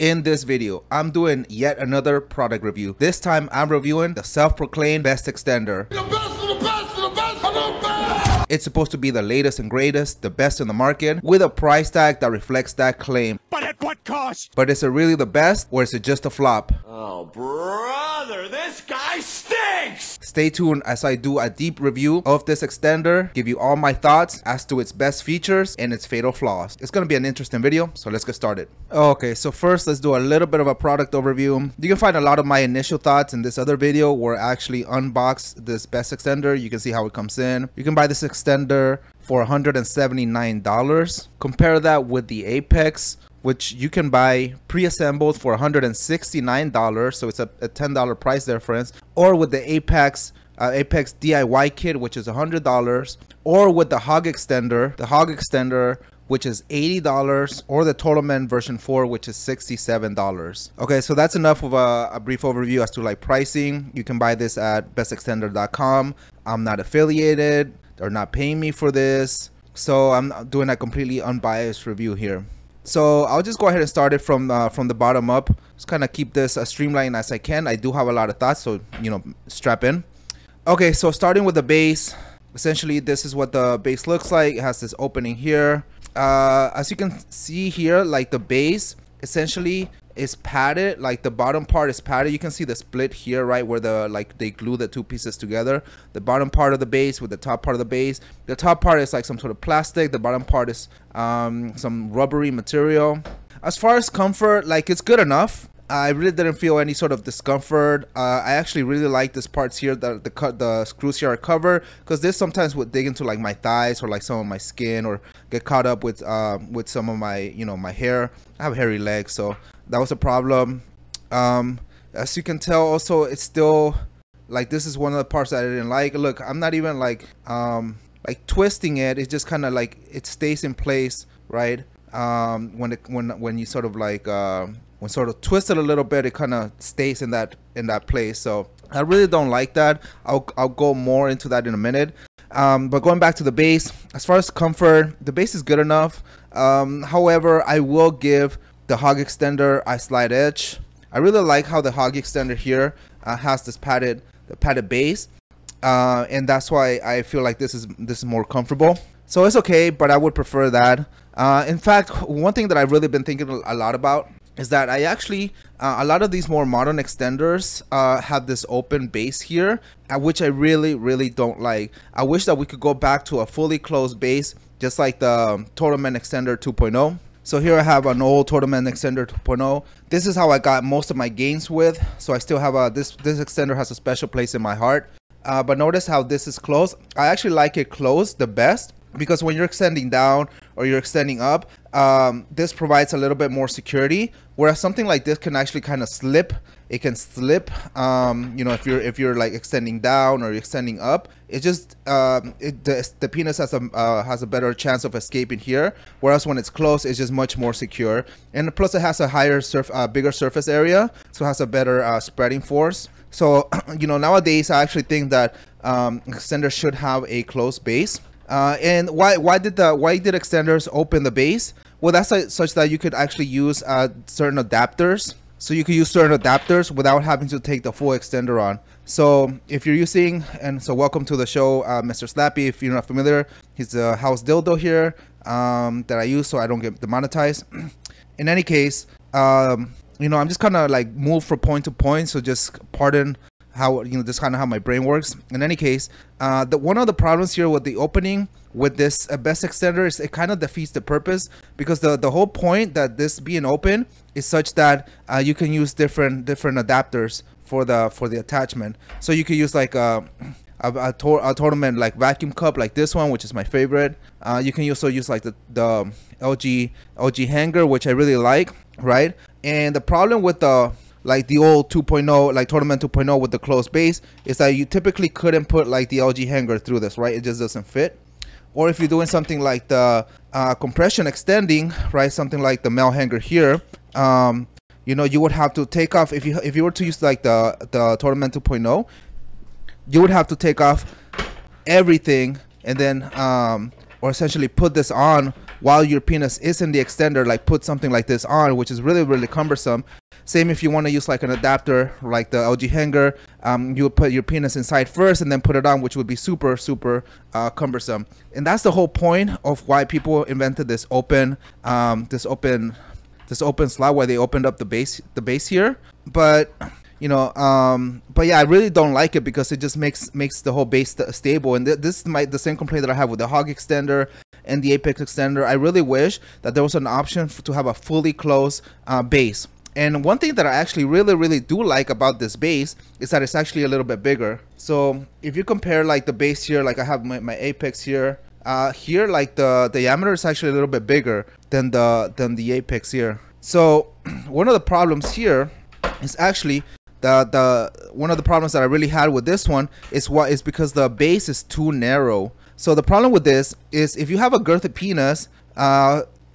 In this video, I'm doing yet another product review. This time, I'm reviewing the self-proclaimed best extender. The best of the best of the best of the best! It's supposed to be the latest and greatest, the best in the market, with a price tag that reflects that claim. But at what cost? But is it really the best, or is it just a flop? Oh, brother, this guy stinks! Stay tuned as I do a deep review of this extender, give you all my thoughts as to its best features and its fatal flaws. It's going to be an interesting video, so let's get started. Okay, so first let's do a little bit of a product overview. You can find a lot of my initial thoughts in this other video where I actually unboxed this best extender. You can see how it comes in. You can buy this extender for $179. Compare that with the Apex, which you can buy pre-assembled for $169, so it's a $10 price difference, or with the Apex DIY kit, which is $100, or with the hog extender, which is $80, or the Total Men version 4, which is $67. Okay, so that's enough of a brief overview as to like pricing. You can buy this at bestextender.com. I'm not affiliated. They're not paying me for this, so I'm doing a completely unbiased review here. So I'll just go ahead and start it from the bottom up. Just kind of keep this as streamlined as I can. I do have a lot of thoughts, so strap in. Okay, so starting with the base, essentially this is what the base looks like. It has this opening here. As you can see here, like the base essentially is padded, like the bottom part is padded. You can see the split here, right, where they glue the two pieces together. The bottom part of the base with the top part of the base. The top part is like some sort of plastic. The bottom part is some rubbery material. As far as comfort, like it's good enough. I really didn't feel any sort of discomfort. I actually really like this parts here that the screws here are covered, because this sometimes would dig into like my thighs or like some of my skin, or get caught up with some of my my hair. I have hairy legs, so that was a problem. As you can tell, also it's still like, this is one of the parts that I didn't like. Look, I'm not even like twisting it. It's just kind of like it stays in place, right? When you sort of like when sort of twist it a little bit, it kind of stays in that place. So I really don't like that. I'll go more into that in a minute. But going back to the base, as far as comfort, the base is good enough. However, I will give the hog extender a slight edge. I really like how the hog extender here has this padded base, and that's why I feel like this is more comfortable. So it's okay, but I would prefer that. In fact, one thing that I've really been thinking a lot about is that I actually, a lot of these more modern extenders have this open base here, which I really don't like. I wish that we could go back to a fully closed base, just like the Total Men Extender 2.0. So here I have an old Total Men Extender 2.0. This is how I got most of my gains with, so I still have this extender has a special place in my heart. But notice how this is closed. I actually like it closed the best, because when you're extending down or you're extending up, this provides a little bit more security, whereas something like this can actually kind of slip. It can slip, if you're like extending down or extending up. It just the penis has a better chance of escaping here, whereas when it's closed, it's just much more secure. And plus, it has a higher bigger surface area, so it has a better spreading force. So nowadays I actually think that extenders should have a closed base. And why did extenders open the base? Well, that's such that you could actually use certain adapters. So you could use certain adapters without having to take the full extender on. So if you're using, and so welcome to the show, Mr. Slappy. If you're not familiar, he's a house dildo here that I use so I don't get demonetized. In any case, I'm just kind of like move from point to point. So just pardon how this kind of how my brain works. In any case, one of the problems here with the opening with this best extender is it kind of defeats the purpose, because the whole point that this being open is such that you can use different adapters for the attachment. So you could use like a Total Men like vacuum cup, like this one, which is my favorite. You can also use like the LG hanger, which I really like, right? And the problem with the old 2.0, like Total Men 2.0 with the closed base, is that you typically couldn't put like the LG hanger through this, right? It just doesn't fit. Or if you're doing something like the compression extending, right, something like the male hanger here, you would have to take off, if you were to use like the Total Men 2.0, you would have to take off everything and then or essentially put this on while your penis is in the extender, like put something like this on, which is really cumbersome. Same if you want to use like an adapter like the LG hanger, you would put your penis inside first and then put it on, which would be super cumbersome. And that's the whole point of why people invented this open slot where they opened up the base here. But you know, but yeah, I really don't like it because it just makes the whole base stable. And this is the same complaint that I have with the hog extender and the apex extender. I really wish that there was an option to have a fully closed base. And one thing that I actually really do like about this base is that it's actually a little bit bigger. So if you compare like the base here, like I have my apex here, here like the diameter is actually a little bit bigger than the apex here. So one of the problems here is actually one of the problems that I really had with this one is because the base is too narrow. So the problem with this is if you have a girthy penis,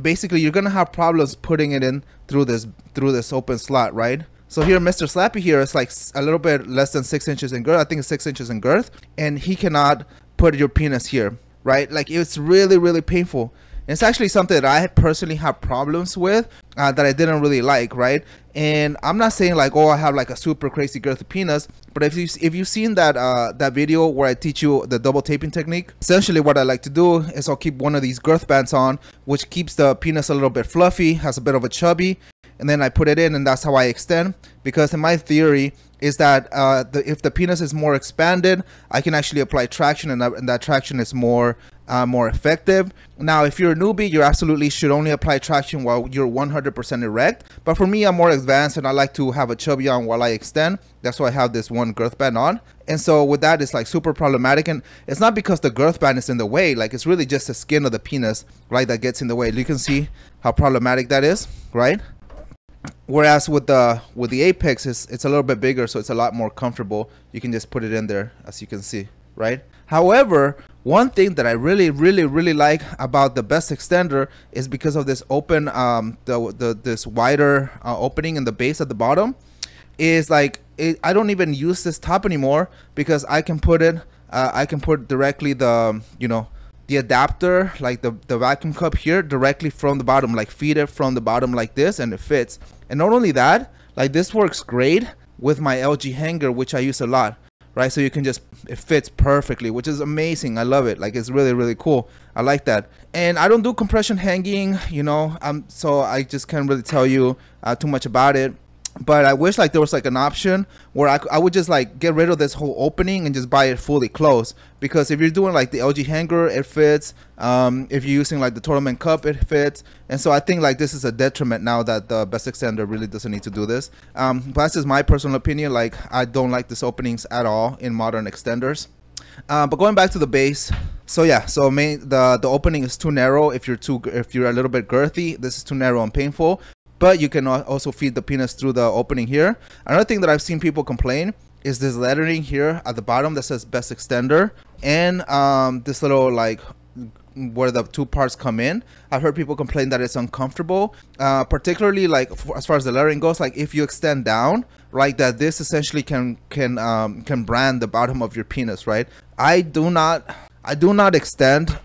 basically you're gonna have problems putting it in through this open slot, right? So here Mr. Slappy here is like a little bit less than 6 inches in girth. I think it's 6 inches in girth, and he cannot put your penis here, right? Like it's really painful. And it's actually something that I personally have problems with, that I didn't really like, right? And I'm not saying like, oh, I have like a super crazy girthy penis, but if you've seen that video where I teach you the double taping technique, essentially what I like to do is I'll keep one of these girth bands on, which keeps the penis a little bit fluffy, has a bit of a chubby, and then I put it in, and that's how I extend. Because in my theory is that if the penis is more expanded, I can actually apply traction, and that traction is more effective. Now if you're a newbie, you absolutely should only apply traction while you're 100% erect, but for me, I'm more advanced and I like to have a chubby on while I extend. That's why I have this one girth band on. And so with that, it's like super problematic, and it's not because the girth band is in the way, like it's really just the skin of the penis, right, that gets in the way. You can see how problematic that is, right? Whereas with the apex, it's a little bit bigger, so it's a lot more comfortable. You can just put it in there, as you can see, right? However, one thing that I really like about the best extender is because of this open this wider opening in the base at the bottom, is like I don't even use this top anymore, because I can put directly the adapter, like the vacuum cup here, directly from the bottom, like feed it from the bottom like this, and it fits. And not only that, like this works great with my LG hanger, which I use a lot, right? So you can it fits perfectly, which is amazing. I love it. Like it's really cool. I like that. And I don't do compression hanging, so I just can't really tell you too much about it. But I wish like there was like an option where I would just like get rid of this whole opening and just buy it fully closed. Because if you're doing like the LG hanger, it fits. If you're using like the tournament cup, it fits. And so I think like this is a detriment now that the best extender really doesn't need to do this. But that's just my personal opinion. Like I don't like these openings at all in modern extenders. But going back to the base, so yeah, so the opening is too narrow. If you're a little bit girthy, this is too narrow and painful. But you can also feed the penis through the opening here. Another thing that I've seen people complain is this lettering here at the bottom that says best extender, and this little like where the two parts come in. I've heard people complain that it's uncomfortable, particularly like as far as the lettering goes. Like if you extend down, right, that this essentially can brand the bottom of your penis, right? I do not extend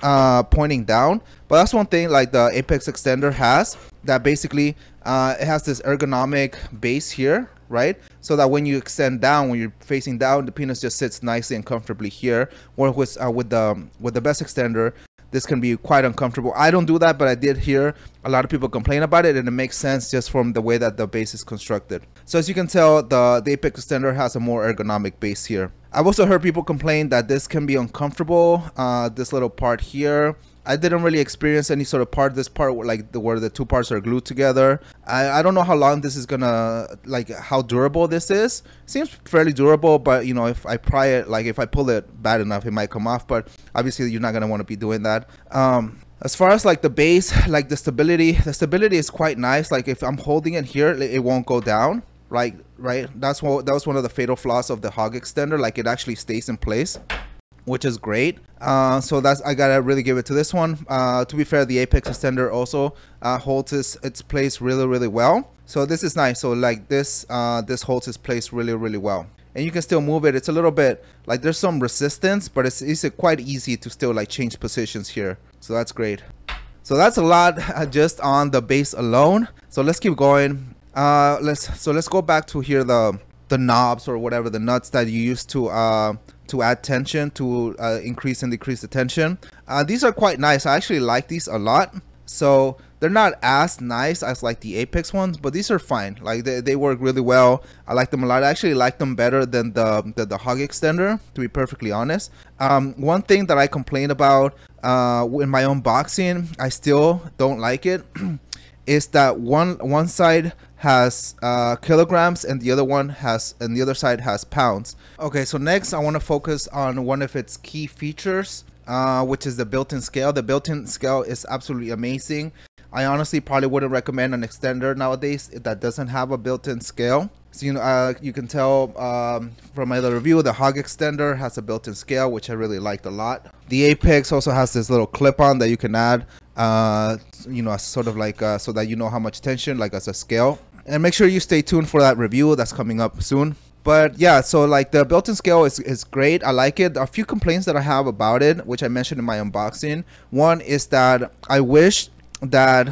pointing down, but that's one thing like the apex extender has, that basically it has this ergonomic base here, right? So that when you extend down, when you're facing down, the penis just sits nicely and comfortably here. Whereas with the best extender, this can be quite uncomfortable. I don't do that, but I did hear a lot of people complain about it, and it makes sense just from the way that the base is constructed. So as you can tell, the apex extender has a more ergonomic base here. I've also heard people complain that this can be uncomfortable, this little part here. I didn't really experience any sort of part, this part where the two parts are glued together. I don't know how long this is gonna, like how durable this is. Seems fairly durable, but if I pry it, like if I pull it bad enough, it might come off, but obviously you're not gonna want to be doing that. As far as like the base, like the stability is quite nice. Like if I'm holding it here, it won't go down. Right. That was one of the fatal flaws of the hog extender. Like it actually stays in place, which is great. So I gotta really give it to this one. To be fair, the apex extender also holds its place really well. So this is nice. So like this holds its place really well, and you can still move it. It's a little bit like there's some resistance, but it's quite easy to still like change positions here. So that's great. So that's a lot just on the base alone. So let's keep going. Let's go back to here the knobs or whatever, the nuts that you use to add tension, to increase and decrease the tension. These are quite nice. I actually like these a lot. So they're not as nice as like the Apex ones, but these are fine. Like they work really well. I like them a lot. I actually like them better than the hog extender, to be perfectly honest. One thing that I complained about in my unboxing, I still don't like it, is that one side has kilograms and the other side has pounds. Okay, so next I want to focus on one of its key features, which is the built-in scale. The built-in scale is absolutely amazing. I honestly probably wouldn't recommend an extender nowadays that doesn't have a built-in scale. So you can tell from my other review, the hog extender has a built-in scale, which I really liked a lot. The Apex also has this little clip-on that you can add, sort of like so that you know how much tension, like as a scale. And make sure you stay tuned for that review that's coming up soon. But yeah, so like the built-in scale is great. I like it. A few complaints that I have about it, which I mentioned in my unboxing. One is that I wish that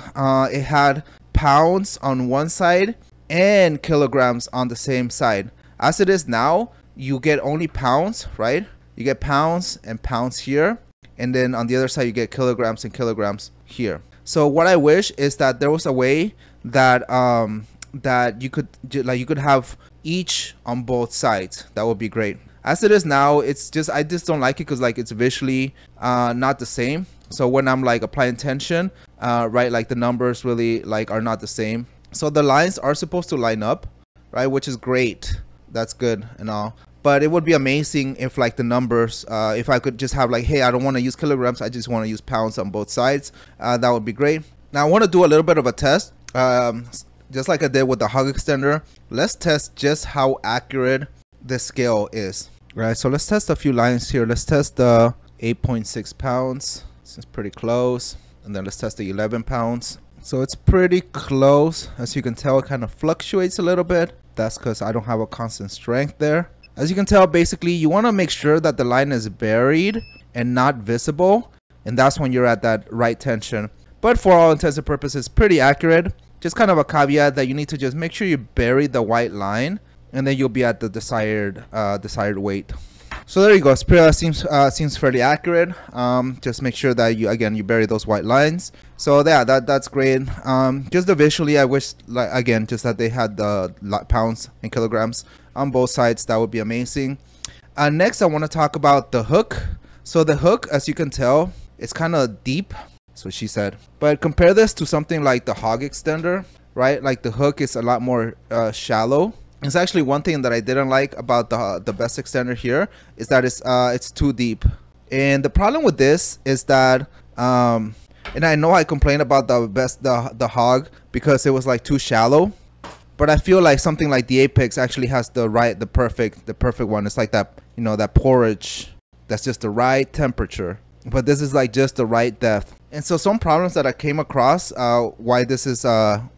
it had pounds on one side and kilograms on the same side. As it is now, you get only pounds, right? You get pounds and pounds here, and then on the other side you get kilograms and kilograms here. So what I wish is that there was a way that that you could have each on both sides. That would be great. As it is now, it's just, I just don't like it because like it's visually not the same. So when I'm like applying tension, right, like the numbers really like are not the same. So the lines are supposed to line up, right, which is great. That's good and all. But it would be amazing if like the numbers, if I could just have like, hey, I don't want to use kilograms, I just want to use pounds on both sides. That would be great. Now I want to do a little bit of a test, just like I did with the hog extender. Let's test just how accurate the scale is. Right, so let's test a few lines here. Let's test the 8.6 pounds. This is pretty close. And then let's test the 11 pounds. So it's pretty close. As you can tell, it kind of fluctuates a little bit. That's because I don't have a constant strength there. As you can tell, basically, you want to make sure that the line is buried and not visible. And that's when you're at that right tension. But for all intents and purposes, pretty accurate. Just kind of a caveat that you need to just make sure you bury the white line, and then you'll be at the desired weight. So there you go. Seems fairly accurate. Just make sure that you bury those white lines. So yeah, that's great. Just visually, I wish just that they had the pounds and kilograms on both sides. That would be amazing. Next, I want to talk about the hook. So the hook, as you can tell, it's kind of deep. That's what she said. But compare this to something like the hog extender, right? Like the hook is a lot more shallow. It's actually one thing that I didn't like about the best extender here is that it's too deep. And the problem with this is that and I know I complained about the hog because it was like too shallow, but I feel like something like the Apex actually has the perfect one. It's like that, that porridge that's just the right temperature, but this is like just the right depth. And so some problems that I came across why this is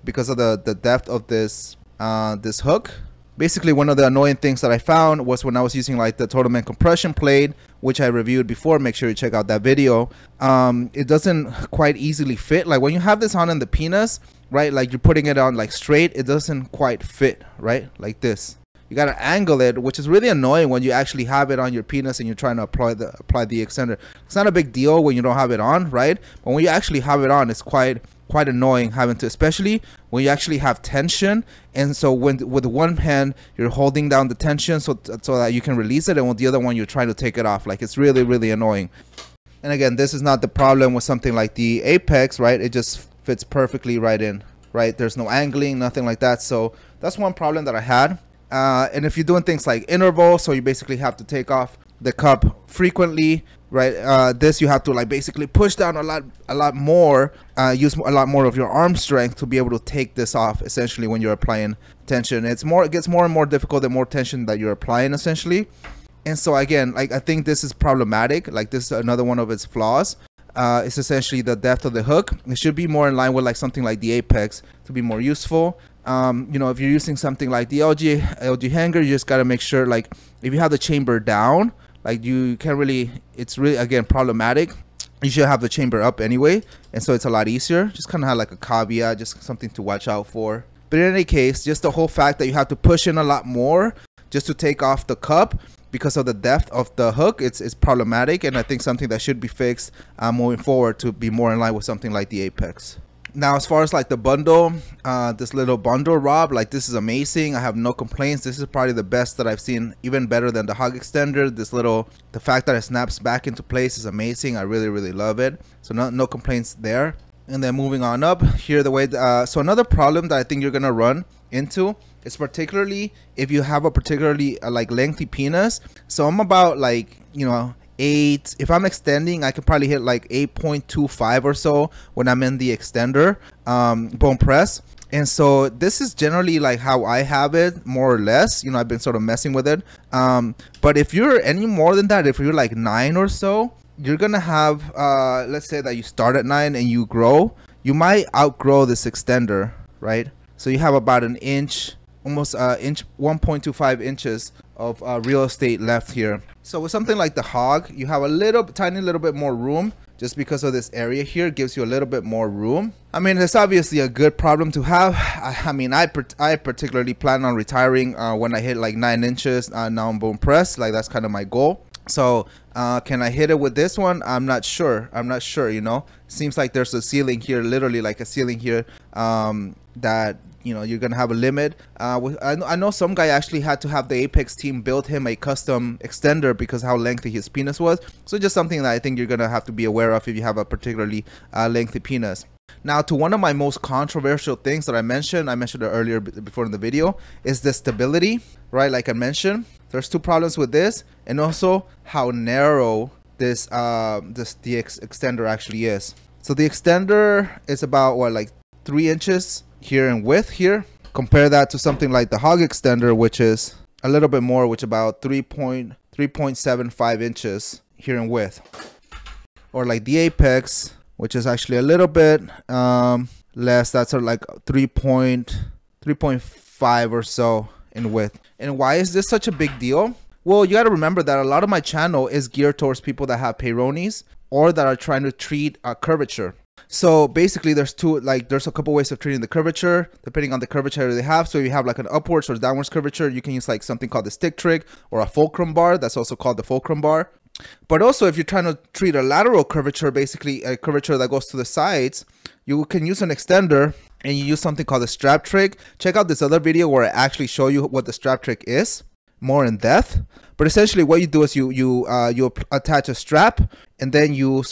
because of the depth of this hook. Basically, one of the annoying things that I found was when I was using like the Total Man compression plate, which I reviewed before. Make sure you check out that video. It doesn't quite easily fit. Like when you have this on in the penis, right? Like you're putting it on like straight, it doesn't quite fit, right? Like this. You gotta angle it, which is really annoying when you actually have it on your penis and you're trying to apply the extender. It's not a big deal when you don't have it on, right? But when you actually have it on, it's quite annoying having to, especially when you actually have tension. And so with one hand you're holding down the tension so that you can release it, and with the other one you're trying to take it off. Like it's really annoying. And again, this is not the problem with something like the Apex, right? It just fits perfectly right in, right? There's no angling, nothing like that. So that's one problem that I had. And if you're doing things like interval, so you basically have to take off the cup frequently, right? This you have to like basically push down a lot more, use a lot more of your arm strength to be able to take this off essentially when you're applying tension. It gets more and more difficult the more tension that you're applying essentially. And so again, like I think this is problematic. Like this is another one of its flaws. It's essentially the depth of the hook. It should be more in line with like something like the Apex to be more useful. If you're using something like the LG hanger, you just got to make sure like if you have the chamber down, like you can't really, it's really again problematic. you should have the chamber up anyway, and so it's a lot easier. Just kind of have like a caveat, just something to watch out for. But in any case, just the whole fact that you have to push in a lot more just to take off the cup because of the depth of the hook, it's problematic, and I think something that should be fixed moving forward to be more in line with something like the Apex. Now, as far as like the bundle, this little bundle Rob, like this is amazing. I have no complaints. This is probably the best that I've seen, even better than the hog extender. The fact that it snaps back into place is amazing. I really love it. So no complaints there. And then moving on up here, the way so another problem that I think you're gonna run into is particularly if you have a particularly like lengthy penis. So I'm about like, you know, 8, if I'm extending, I could probably hit like 8.25 or so when I'm in the extender bone press. And so this is generally like how I have it, more or less. You know, I've been sort of messing with it. But if you're any more than that, if you're like 9 or so, you're gonna have let's say that you start at 9 and you grow, you might outgrow this extender, right? So you have about an inch, almost inch, 1.25 inches of real estate left here. So with something like the hog, you have a tiny little bit more room, just because of this area here gives you a little bit more room. I mean, it's obviously a good problem to have. I mean, I particularly plan on retiring when I hit like 9 inches now on bone press. Like that's kind of my goal. So can I hit it with this one? I'm not sure. You know, seems like there's a ceiling here, literally like a ceiling here, that, you know, you're gonna have a limit. I know some guy actually had to have the Apex team build him a custom extender because how lengthy his penis was. So just something that I think you're gonna have to be aware of if you have a particularly lengthy penis. Now, to one of my most controversial things that I mentioned it earlier before in the video, is the stability, right? Like I mentioned, there's 2 problems with this, and also how narrow the extender actually is. So the extender is about what, like 3 inches here in width here. Compare that to something like the hog extender, which is a little bit more, which about 3.75 inches here in width. Or like the Apex, which is actually a little bit less. That's sort of like 3.5 or so in width. And why is this such a big deal? Well, you got to remember that a lot of my channel is geared towards people that have peyronie's or that are trying to treat a curvature. So basically there's a couple ways of treating the curvature depending on the curvature they have. So you have like an upwards or downwards curvature, you can use like something called the stick trick or a fulcrum bar. That's also called the fulcrum bar. But also if you're trying to treat a lateral curvature, basically a curvature that goes to the sides, you can use an extender and you use something called the strap trick. Check out this other video where I actually show you what the strap trick is more in depth. But essentially what you do is you attach a strap, and then you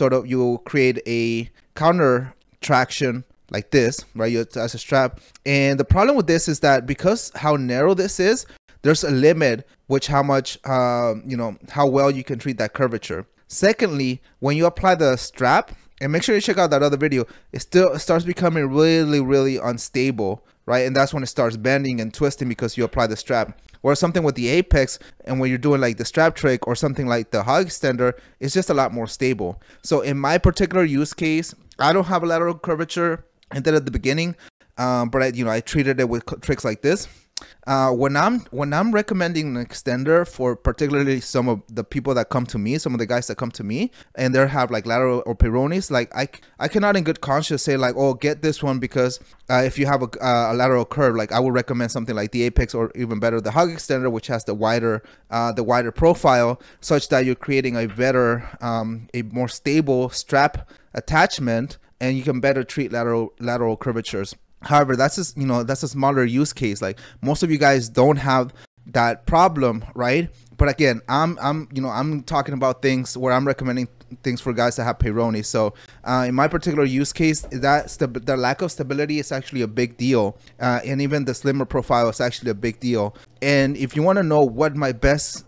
create a counter traction like this, right? You attach a strap, and the problem with this is that because how narrow this is, there's a limit which how much you know, how well you can treat that curvature. Secondly, when you apply the strap, and make sure you check out that other video, it starts becoming really unstable, right? And that's when it starts bending and twisting because you apply the strap. Or something with the Apex, and when you're doing like the strap trick or something like the hog extender, it's just a lot more stable. So in my particular use case, I don't have a lateral curvature and then at the beginning, but I treated it with tricks like this. When I'm recommending an extender for particularly some of the people that come to me, some of the guys that come to me, and they have like lateral or peyronie's, like I cannot in good conscience say like, oh, get this one because if you have a lateral curve, like I would recommend something like the Apex, or even better the hog extender, which has the wider profile, such that you're creating a better a more stable strap attachment, and you can better treat lateral curvatures. However, that's a smaller use case. Like most of you guys don't have that problem, right? But again, I'm talking about things where I'm recommending things for guys that have peyronie. So in my particular use case, the lack of stability is actually a big deal, and even the slimmer profile is actually a big deal. And if you want to know what my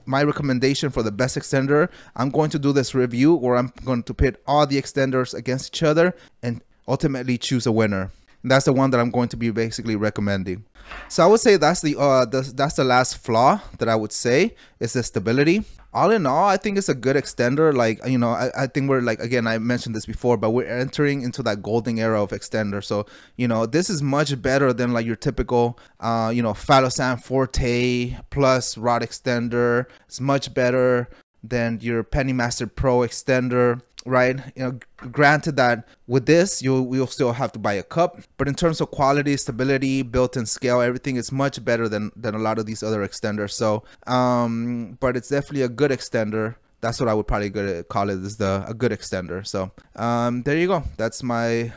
recommendation for the best extender, I'm going to do this review where I'm going to pit all the extenders against each other and ultimately choose a winner. And that's the one that I'm going to be basically recommending. So I would say that's the last flaw that I would say is the stability. All in all, I think it's a good extender. Like, you know, I think we're like, again, I mentioned this before, but we're entering into that golden era of extender. So, you know, this is much better than like your typical, Phallosan Forte plus rod extender. It's much better than your Pennymaster Pro extender. right? You know, granted that with this you'll still have to buy a cup, but in terms of quality, stability, built-in scale, everything is much better than a lot of these other extenders. So but it's definitely a good extender. That's what I would probably call it, is a good extender. So there you go. That's my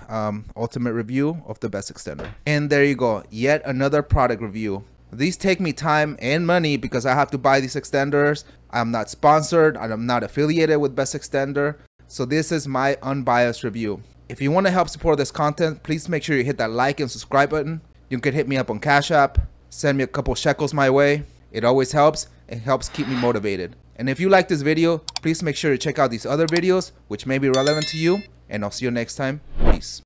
ultimate review of the best extender. And there you go, yet another product review. These take me time and money because I have to buy these extenders. I'm not sponsored, I'm not affiliated with Best Extender. So this is my unbiased review. If you want to help support this content, please make sure you hit that like and subscribe button. You can hit me up on Cash App, send me a couple shekels my way. It always helps. It helps keep me motivated. And if you like this video, please make sure to check out these other videos which may be relevant to you. And I'll see you next time. Peace.